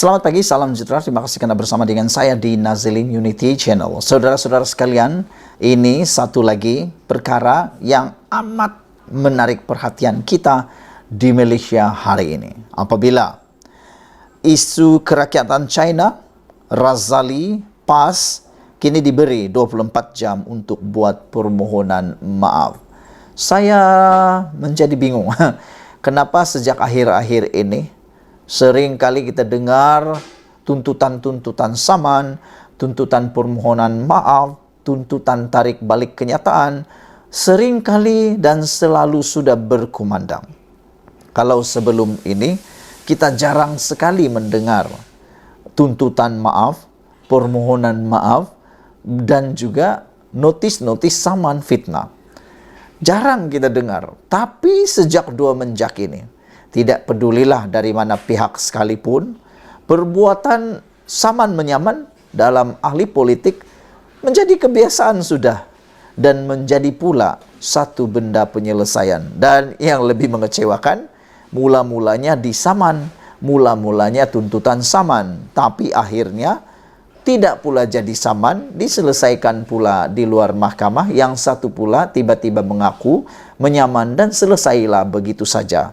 Selamat pagi, salam sejahtera. Terima kasih karena bersama dengan saya di Nazilin Unity Channel. Saudara-saudara sekalian, ini satu lagi perkara yang amat menarik perhatian kita di Malaysia hari ini. Apabila isu kerakyatan China, Razali PAS kini diberi 24 jam untuk buat permohonan maaf. Saya menjadi bingung. Kenapa sejak akhir-akhir ini sering kali kita dengar tuntutan-tuntutan saman, tuntutan permohonan maaf, tuntutan tarik balik kenyataan, sering kali dan selalu sudah berkumandang. Kalau sebelum ini, kita jarang sekali mendengar tuntutan maaf, permohonan maaf, dan juga notis-notis saman fitnah. Jarang kita dengar, tapi sejak 2 menjak ini, tidak pedulilah dari mana pihak sekalipun, perbuatan saman menyaman dalam ahli politik menjadi kebiasaan sudah dan menjadi pula satu benda penyelesaian. Dan yang lebih mengecewakan, mula-mulanya disaman, mula-mulanya tuntutan saman, tapi akhirnya tidak pula jadi saman, diselesaikan pula di luar mahkamah. Yang satu pula tiba-tiba mengaku menyaman dan selesailah begitu saja.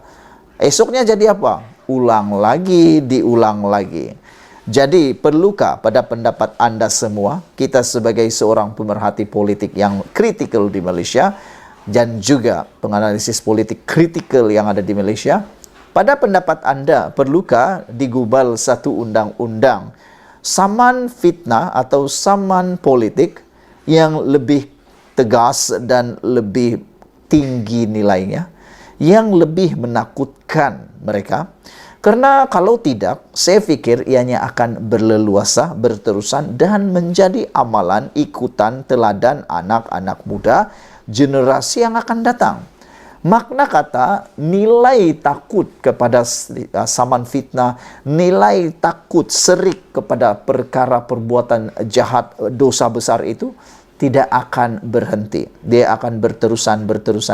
Esoknya jadi apa? Ulang lagi, diulang lagi. Jadi perlukah pada pendapat Anda semua, kita sebagai seorang pemerhati politik yang kritikal di Malaysia dan juga penganalisis politik kritikal yang ada di Malaysia, pada pendapat Anda perlukah digubal satu undang-undang saman fitnah atau saman politik yang lebih tegas dan lebih tinggi nilainya, yang lebih menakutkan mereka? Karena kalau tidak, saya fikir ianya akan berleluasa, berterusan dan menjadi amalan ikutan teladan anak-anak muda generasi yang akan datang. Makna kata nilai takut kepada saman fitnah, nilai takut serik kepada perkara perbuatan jahat, dosa besar itu tidak akan berhenti. Dia akan berterusan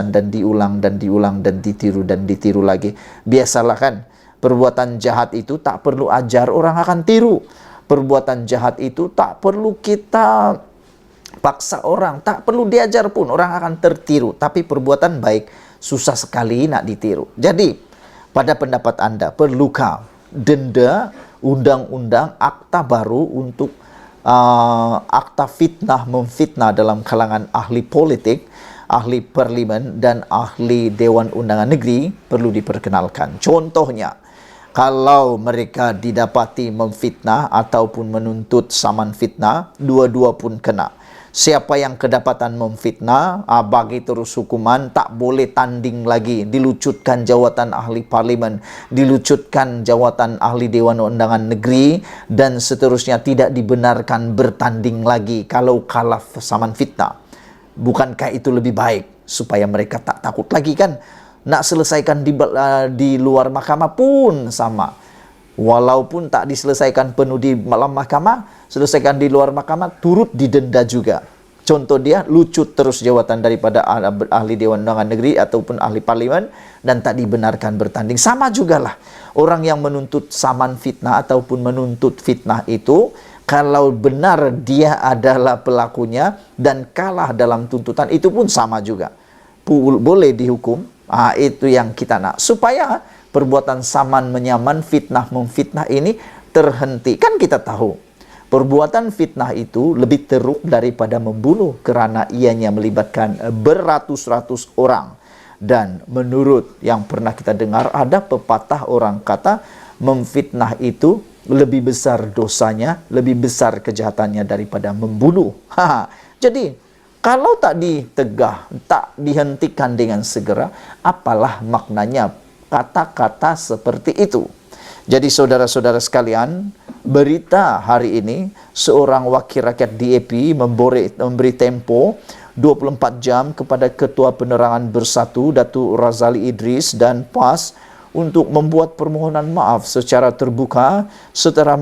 dan diulang dan diulang dan ditiru lagi. Biasalah kan, perbuatan jahat itu tak perlu ajar, orang akan tiru. Perbuatan jahat itu tak perlu kita paksa orang, tak perlu diajar pun orang akan tertiru. Tapi perbuatan baik susah sekali nak ditiru. Jadi, pada pendapat Anda, perlukah denda, undang-undang, akta baru untuk akta fitnah memfitnah dalam kalangan ahli politik, ahli parlimen dan ahli Dewan Undangan Negeri perlu diperkenalkan. Contohnya, kalau mereka didapati memfitnah ataupun menuntut saman fitnah, dua-dua pun kena. Siapa yang kedapatan memfitnah, bagi terus hukuman, tak boleh tanding lagi, dilucutkan jawatan ahli parlimen, dilucutkan jawatan ahli Dewan Undangan Negeri, dan seterusnya, tidak dibenarkan bertanding lagi kalau kalah saman fitnah. Bukankah itu lebih baik supaya mereka tak takut lagi kan? Nak selesaikan di luar mahkamah pun sama. Walaupun tak diselesaikan penuh di malam mahkamah, selesaikan di luar mahkamah, turut didenda juga. Contoh dia, lucut terus jawatan daripada ahli Dewan Undangan Negeri ataupun ahli parlimen dan tak dibenarkan bertanding. Sama jugalah orang yang menuntut saman fitnah ataupun menuntut fitnah itu, kalau benar dia adalah pelakunya dan kalah dalam tuntutan, itu pun sama juga. Boleh dihukum. Itu yang kita nak. Supaya perbuatan saman menyaman, fitnah memfitnah ini terhenti. Kan kita tahu, perbuatan fitnah itu lebih teruk daripada membunuh kerana ianya melibatkan beratus-ratus orang. Dan menurut yang pernah kita dengar, ada pepatah orang kata, memfitnah itu lebih besar dosanya, lebih besar kejahatannya daripada membunuh. Jadi, kalau tak ditegah, tak dihentikan dengan segera, apalah maknanya kata-kata seperti itu. Jadi saudara-saudara sekalian, berita hari ini, seorang wakil rakyat DAP memberi tempo 24 jam kepada Ketua Penerangan Bersatu, Datuk Razali Idris dan PAS untuk membuat permohonan maaf secara terbuka serta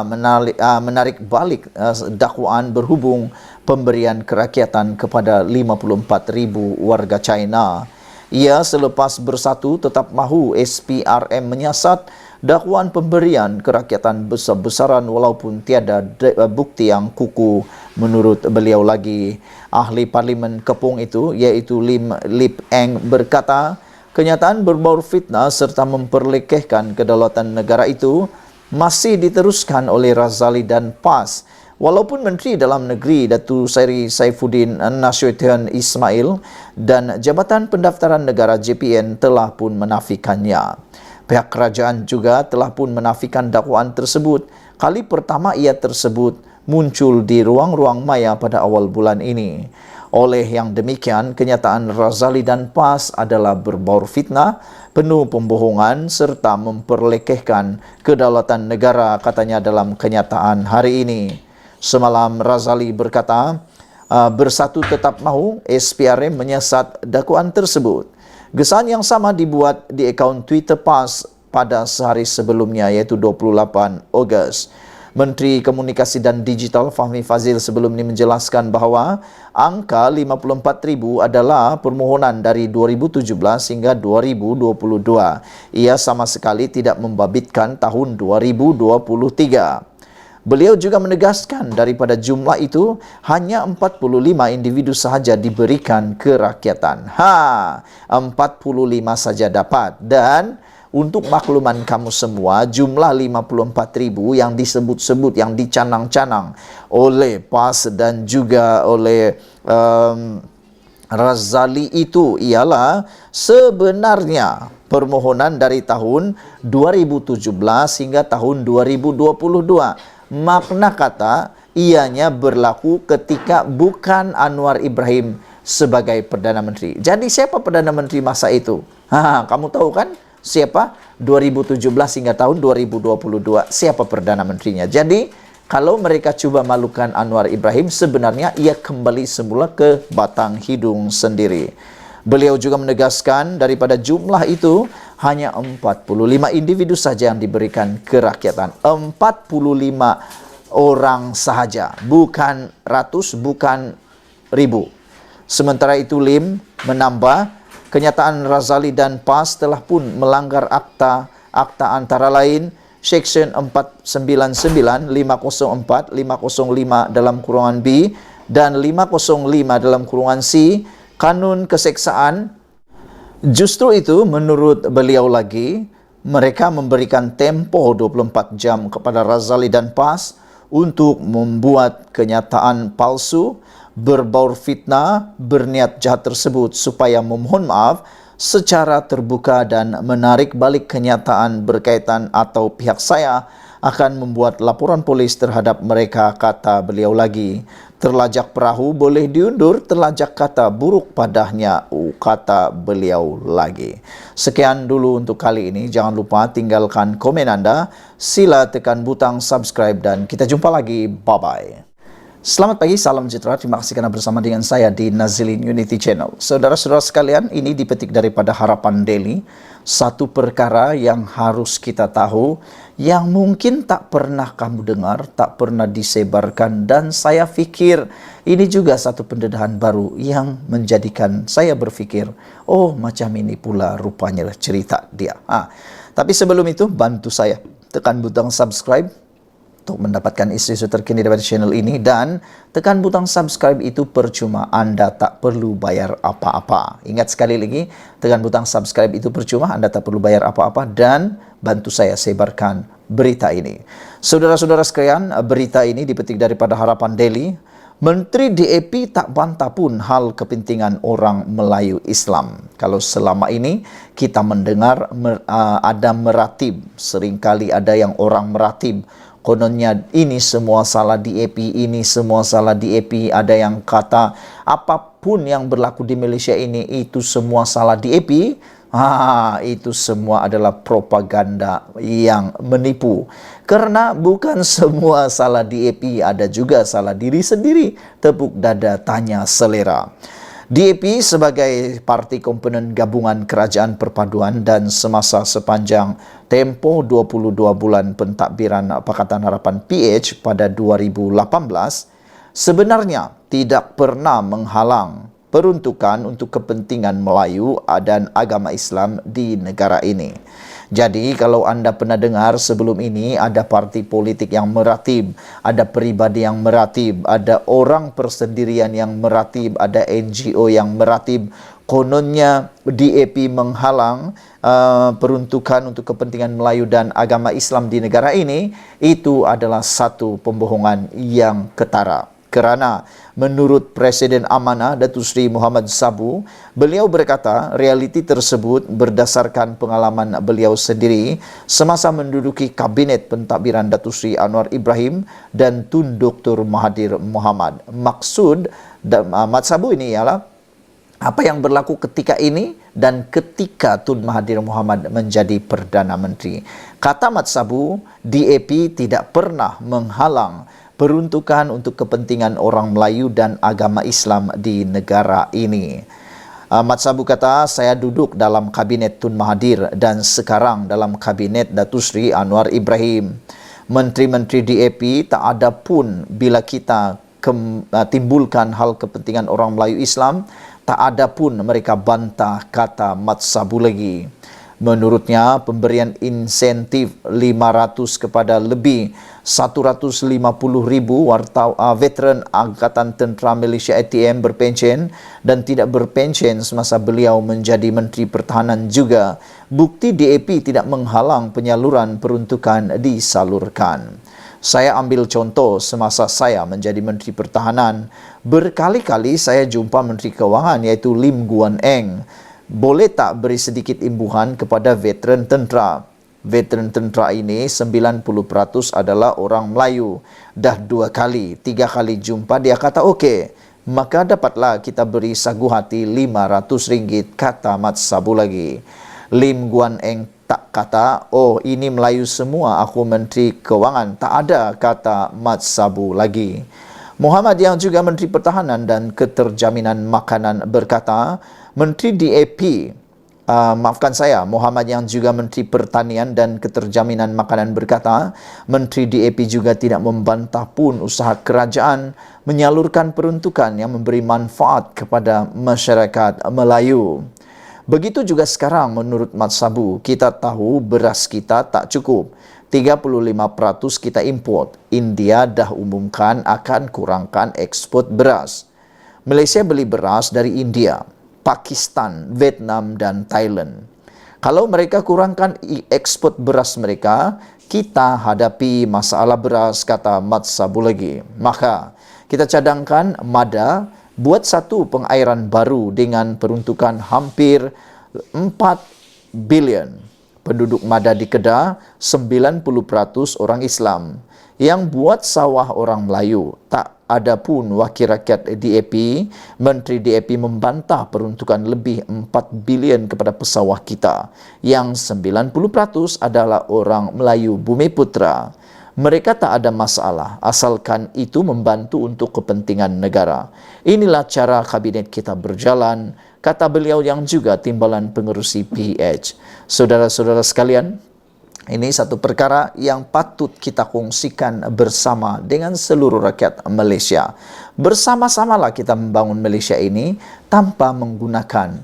menarik balik dakwaan berhubung pemberian kerakyatan kepada 54,000 warga China. Ia selepas bersatu tetap mahu SPRM menyiasat dakwaan pemberian kerakyatan besar-besaran walaupun tiada bukti yang kukuh. Menurut beliau lagi, ahli parlimen Kepung itu, iaitu Lim Lip Eng, berkata, kenyataan berbau fitnah serta memperlekehkan kedaulatan negara itu masih diteruskan oleh Razali dan PAS. Walaupun Menteri Dalam Negeri Datu Seri Saifuddin Nasution Ismail dan Jabatan Pendaftaran Negara JPN telah pun menafikannya. Pihak kerajaan juga telah pun menafikan dakwaan tersebut. Kali pertama ia tersebut muncul di ruang-ruang maya pada awal bulan ini. Oleh yang demikian, kenyataan Razali dan PAS adalah berbau fitnah, penuh pembohongan serta memperlekehkan kedaulatan negara, katanya dalam kenyataan hari ini. Semalam Razali berkata, Bersatu Tetap Mahu, SPRM menyesat dakwaan tersebut. Kesan yang sama dibuat di akaun Twitter PAS pada sehari sebelumnya, iaitu 28 Ogos. Menteri Komunikasi dan Digital Fahmi Fazil sebelum ini menjelaskan bahawa angka 54,000 adalah permohonan dari 2017 hingga 2022. Ia sama sekali tidak membabitkan tahun 2023. Beliau juga menegaskan daripada jumlah itu hanya 45 individu sahaja diberikan kerakyatan. 45 saja dapat. Dan untuk makluman kamu semua, jumlah 54,000 yang disebut-sebut, yang dicanang-canang oleh PAS dan juga oleh Razali itu ialah sebenarnya permohonan dari tahun 2017 hingga tahun 2022. Makna kata, ianya berlaku ketika bukan Anwar Ibrahim sebagai Perdana Menteri. Jadi siapa Perdana Menteri masa itu? Kamu tahu kan siapa? 2017 hingga tahun 2022 siapa Perdana Menterinya. Jadi kalau mereka cuba malukan Anwar Ibrahim, sebenarnya ia kembali semula ke batang hidung sendiri. Beliau juga menegaskan daripada jumlah itu hanya 45 individu saja yang diberikan kerakyatan. 45 orang sahaja, bukan ratus, bukan ribu. Sementara itu Lim menambah, kenyataan Razali dan PAS telah pun melanggar akta antara lain Section 499, 504, 505 dalam kurungan B dan 505 dalam kurungan C Kanun Keseksaan. Justru itu, menurut beliau lagi, mereka memberikan tempoh 24 jam kepada Razali dan PAS untuk membuat kenyataan palsu, berbau fitnah, berniat jahat tersebut supaya memohon maaf secara terbuka dan menarik balik kenyataan berkaitan atau pihak saya akan membuat laporan polis terhadap mereka, kata beliau lagi. Terlajak perahu boleh diundur, terlajak kata buruk padanya, kata beliau lagi. Sekian dulu untuk kali ini. Jangan lupa tinggalkan komen Anda, sila tekan butang subscribe dan kita jumpa lagi. Bye-bye. Selamat pagi, salam sejahtera. Terima kasih kerana bersama dengan saya di Nazilin Unity Channel. Saudara-saudara sekalian, ini dipetik daripada Harapan Daily. Satu perkara yang harus kita tahu, yang mungkin tak pernah kamu dengar, tak pernah disebarkan, dan saya fikir ini juga satu pendedahan baru yang menjadikan saya berfikir, oh macam ini pula rupanya cerita dia. Tapi sebelum itu, bantu saya tekan butang subscribe untuk mendapatkan isu-isu terkini daripada channel ini, dan tekan butang subscribe itu percuma, Anda tak perlu bayar apa-apa. Ingat sekali lagi, tekan butang subscribe itu percuma, Anda tak perlu bayar apa-apa, dan bantu saya sebarkan berita ini. Saudara-saudara sekalian, berita ini dipetik daripada Harapan Daily. Menteri DAP tak bantah pun hal kepentingan orang Melayu Islam. Kalau selama ini kita mendengar ada meratib, seringkali ada yang orang meratib, kononnya ini semua salah DAP, ini semua salah DAP. Ada yang kata apapun yang berlaku di Malaysia ini itu semua salah DAP. Itu semua adalah propaganda yang menipu. Karena bukan semua salah DAP, ada juga salah diri sendiri. Tepuk dada, tanya selera. DAP sebagai parti komponen gabungan kerajaan perpaduan dan semasa sepanjang tempoh 22 bulan pentadbiran Pakatan Harapan PH pada 2018 sebenarnya tidak pernah menghalang peruntukan untuk kepentingan Melayu dan agama Islam di negara ini. Jadi kalau Anda pernah dengar sebelum ini ada parti politik yang meratib, ada pribadi yang meratib, ada orang persendirian yang meratib, ada NGO yang meratib, kononnya DAP menghalang peruntukan untuk kepentingan Melayu dan agama Islam di negara ini, itu adalah satu pembohongan yang ketara. Kerana menurut Presiden Amanah Datuk Seri Muhammad Sabu, beliau berkata realiti tersebut berdasarkan pengalaman beliau sendiri semasa menduduki Kabinet Pentadbiran Datuk Seri Anwar Ibrahim dan Tun Dr. Mahathir Mohamad. Maksud Mat Sabu ini ialah apa yang berlaku ketika ini dan ketika Tun Mahathir Mohamad menjadi Perdana Menteri. Kata Mat Sabu, DAP tidak pernah menghalang peruntukan untuk kepentingan orang Melayu dan agama Islam di negara ini. Mat Sabu kata, saya duduk dalam Kabinet Tun Mahathir dan sekarang dalam Kabinet Datuk Seri Anwar Ibrahim. Menteri-menteri DAP tak ada pun bila kita timbulkan hal kepentingan orang Melayu Islam, tak ada pun mereka bantah, kata Mat Sabu lagi. Menurutnya, pemberian insentif 500 kepada lebih 150,000 veteran Angkatan Tentera Malaysia ATM berpencen dan tidak berpencen semasa beliau menjadi Menteri Pertahanan juga bukti DAP tidak menghalang penyaluran peruntukan disalurkan. Saya ambil contoh semasa saya menjadi Menteri Pertahanan, berkali-kali saya jumpa Menteri Kewangan iaitu Lim Guan Eng. Boleh tak beri sedikit imbuhan kepada veteran tentera? Veteran tentera ini 90% adalah orang Melayu. Dah 2 kali, 3 kali jumpa dia kata okey, maka dapatlah kita beri sagu hati RM500, kata Mat Sabu lagi. Lim Guan Eng tak kata, oh ini Melayu semua, aku Menteri Kewangan. Tak ada, kata Mat Sabu lagi. Muhammad yang juga Menteri Pertahanan dan Keterjaminan Makanan berkata, Menteri DAP, Muhammad yang juga Menteri Pertanian dan Keterjaminan Makanan berkata, Menteri DAP juga tidak membantah pun usaha kerajaan menyalurkan peruntukan yang memberi manfaat kepada masyarakat Melayu. Begitu juga sekarang menurut Mat Sabu, kita tahu beras kita tak cukup. 35% kita import. India dah umumkan akan kurangkan ekspor beras. Malaysia beli beras dari India, Pakistan, Vietnam dan Thailand. Kalau mereka kurangkan ekspor beras mereka, kita hadapi masalah beras, kata Mat Sabu lagi. Maka kita cadangkan MADA buat satu pengairan baru dengan peruntukan hampir 4 bilion. Penduduk MADA di Kedah 90% orang Islam. Yang buat sawah orang Melayu. Tak ada pun wakil rakyat DAP, Menteri DAP membantah peruntukan lebih 4 bilion kepada pesawah kita. Yang 90% adalah orang Melayu Bumiputera. Mereka tak ada masalah, asalkan itu membantu untuk kepentingan negara. Inilah cara kabinet kita berjalan, kata beliau yang juga timbalan pengerusi PH. Saudara-saudara sekalian, ini satu perkara yang patut kita kongsikan bersama dengan seluruh rakyat Malaysia. Bersama-samalah kita membangun Malaysia ini tanpa menggunakan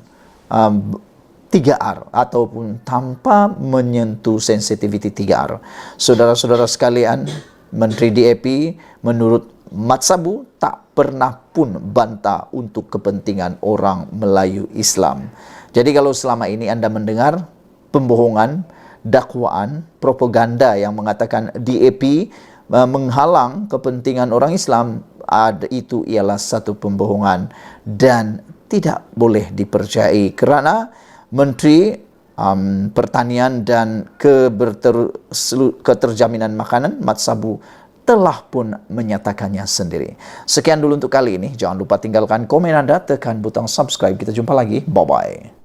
3R ataupun tanpa menyentuh sensitiviti 3R. Saudara-saudara sekalian, Menteri DAP menurut Mat Sabu tak pernah pun bantah untuk kepentingan orang Melayu Islam. Jadi kalau selama ini anda mendengar pembohongan, dakwaan, propaganda yang mengatakan DAP menghalang kepentingan orang Islam, itu ialah satu pembohongan dan tidak boleh dipercayai kerana Menteri Pertanian dan Keterjaminan Makanan Mat Sabu telah pun menyatakannya sendiri. Sekian dulu untuk kali ini. Jangan lupa tinggalkan komen anda, tekan butang subscribe. Kita jumpa lagi. Bye-bye.